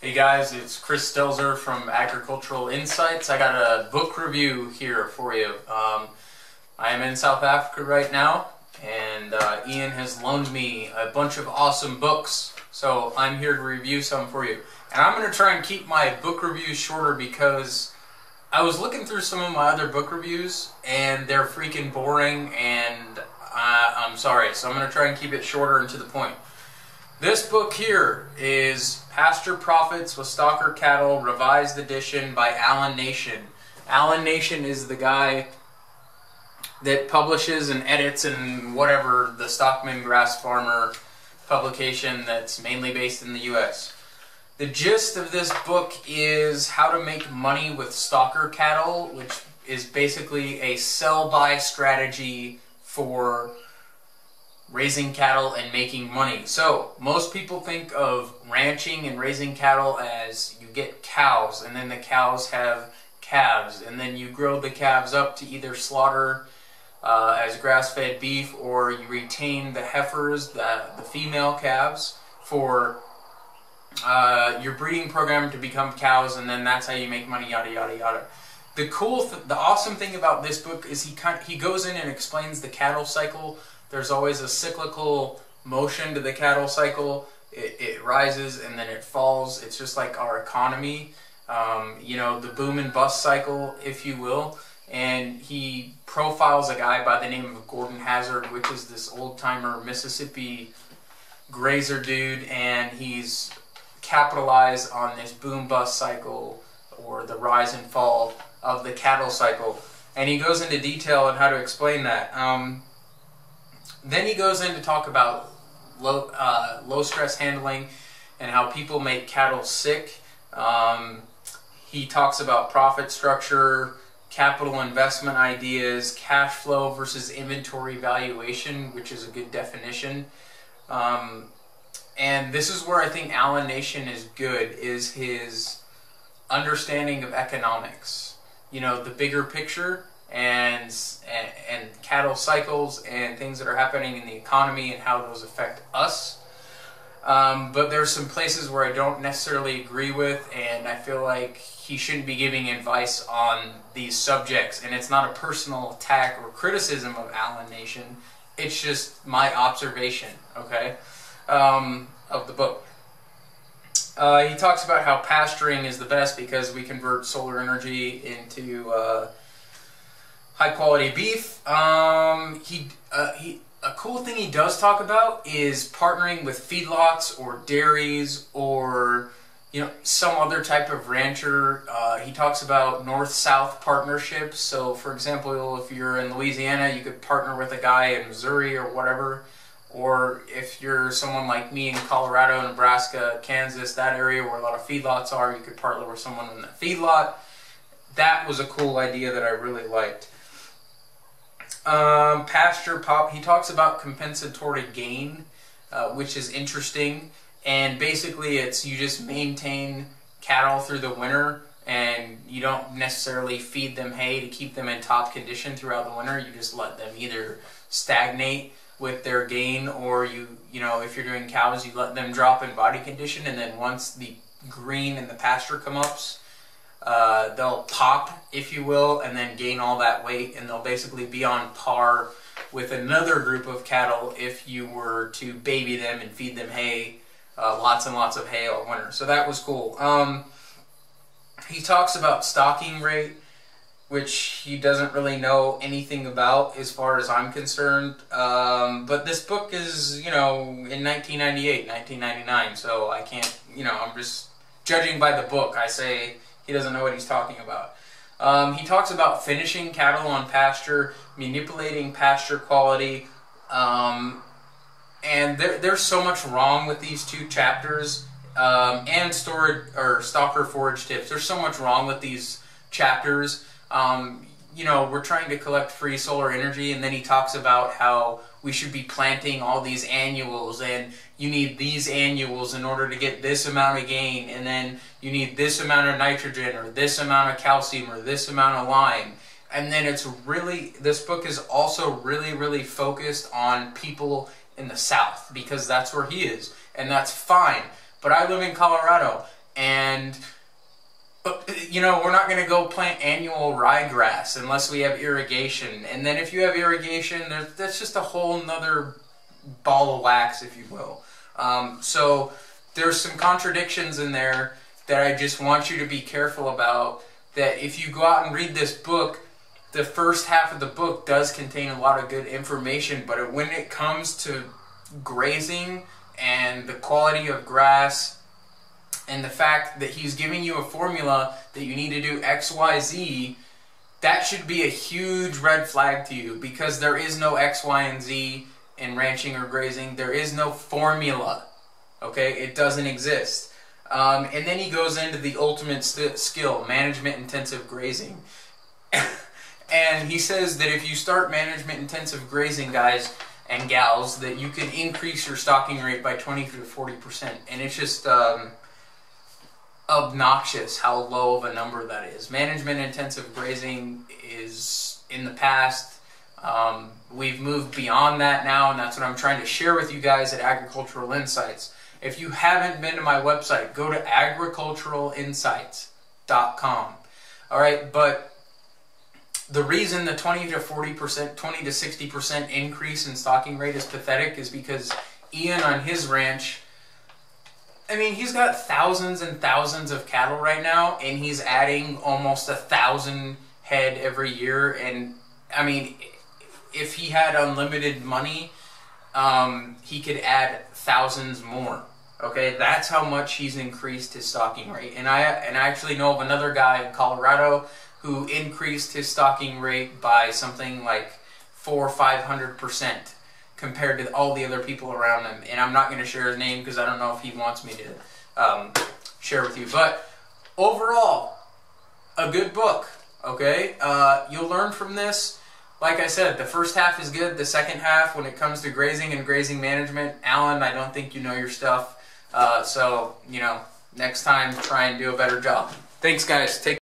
Hey guys, it's Chris Stelzer from Agricultural Insights. I got a book review here for you. I am in South Africa right now, and Ian has loaned me a bunch of awesome books, so I'm here to review some for you. And I'm going to try and keep my book reviews shorter because I was looking through some of my other book reviews, and they're freaking boring, and I'm sorry, so I'm going to try and keep it shorter and to the point. This book here is Pasture Profits with Stocker Cattle, Revised Edition by Allan Nation. Allan Nation is the guy that publishes and edits and whatever the Stockman Grass Farmer publication that's mainly based in the U.S. The gist of this book is how to make money with stocker cattle, which is basically a sell-buy strategy for raising cattle and making money. So, most people think of ranching and raising cattle as you get cows, and then the cows have calves, and then you grow the calves up to either slaughter as grass-fed beef, or you retain the heifers, the female calves, for your breeding program to become cows, and then that's how you make money, yada yada yada. The awesome thing about this book is he goes in and explains the cattle cycle. There's always a cyclical motion to the cattle cycle. It rises and then it falls. It's just like our economy, the boom and bust cycle, if you will. And he profiles a guy by the name of Gordon Hazard, which is this old-timer Mississippi grazer dude, and he's capitalized on this boom-bust cycle, or the rise and fall of the cattle cycle. And he goes into detail on how to explain that. Then he goes in to talk about low stress handling and how people make cattle sick. He talks about profit structure, capital investment ideas, cash flow versus inventory valuation, which is a good definition. And this is where I think Allan Nation is good, is his understanding of economics. You know, the bigger picture, and cattle cycles and things that are happening in the economy and how those affect us. But there's some places where I don't necessarily agree with, and I feel like he shouldn't be giving advice on these subjects. And it's not a personal attack or criticism of Allan Nation. It's just my observation, okay, of the book. He talks about how pasturing is the best because we convert solar energy into high quality beef. A cool thing he does talk about is partnering with feedlots or dairies or some other type of rancher. He talks about north-south partnerships. So, for example, if you're in Louisiana, you could partner with a guy in Missouri or whatever. Or if you're someone like me in Colorado, Nebraska, Kansas, that area where a lot of feedlots are, you could partner with someone in the feedlot. That was a cool idea that I really liked. He talks about compensatory gain, which is interesting, and basically it's you just maintain cattle through the winter, and you don't necessarily feed them hay to keep them in top condition throughout the winter. You just let them either stagnate with their gain, or if you're doing cows, you let them drop in body condition, and then once the green and the pasture come up, they'll pop, if you will, and then gain all that weight, and they'll basically be on par with another group of cattle if you were to baby them and feed them hay, lots and lots of hay all winter. So that was cool. He talks about stocking rate, which he doesn't really know anything about as far as I'm concerned. But this book is, in 1998, 1999, so I can't, I'm just judging by the book. I say he doesn't know what he's talking about. He talks about finishing cattle on pasture, manipulating pasture quality, and there's so much wrong with these two chapters, and stocker forage tips. There's so much wrong with these chapters. We're trying to collect free solar energy, and then he talks about how we should be planting all these annuals, and you need these annuals in order to get this amount of gain, and then you need this amount of nitrogen, or this amount of calcium, or this amount of lime. And then this book is also really, really focused on people in the South, because that's where he is, and that's fine. But I live in Colorado, And you know, we're not going to go plant annual ryegrass unless we have irrigation. And then if you have irrigation, that's just a whole nother ball of wax, if you will. So there's some contradictions in there that I just want you to be careful about. That if you go out and read this book, the first half of the book does contain a lot of good information, but when it comes to grazing and the quality of grass, and the fact that he's giving you a formula that you need to do X, Y, Z, that should be a huge red flag to you, because there is no X, Y, and Z in ranching or grazing. There is no formula, okay? It doesn't exist. And then he goes into the ultimate skill, management-intensive grazing. And he says that if you start management-intensive grazing, guys and gals, that you can increase your stocking rate by 20 to 40%. And it's just obnoxious how low of a number that is. Management-intensive grazing is in the past. We've moved beyond that now, and that's what I'm trying to share with you guys at Agricultural Insights. If you haven't been to my website, go to agriculturalinsights.com. All right, but the reason the 20 to 40%, 20 to 60% increase in stocking rate is pathetic is because Ian on his ranch, I mean, he's got thousands and thousands of cattle right now, and he's adding almost 1,000 head every year. And I mean, if he had unlimited money, he could add thousands more. Okay, that's how much he's increased his stocking rate. And I actually know of another guy in Colorado who increased his stocking rate by something like 400 or 500% compared to all the other people around him. And I'm not going to share his name because I don't know if he wants me to share with you. But overall, a good book. Okay, you'll learn from this. Like I said, the first half is good. The second half, when it comes to grazing and grazing management, Allan, I don't think you know your stuff. So, you know, next time, try and do a better job. Thanks, guys. Take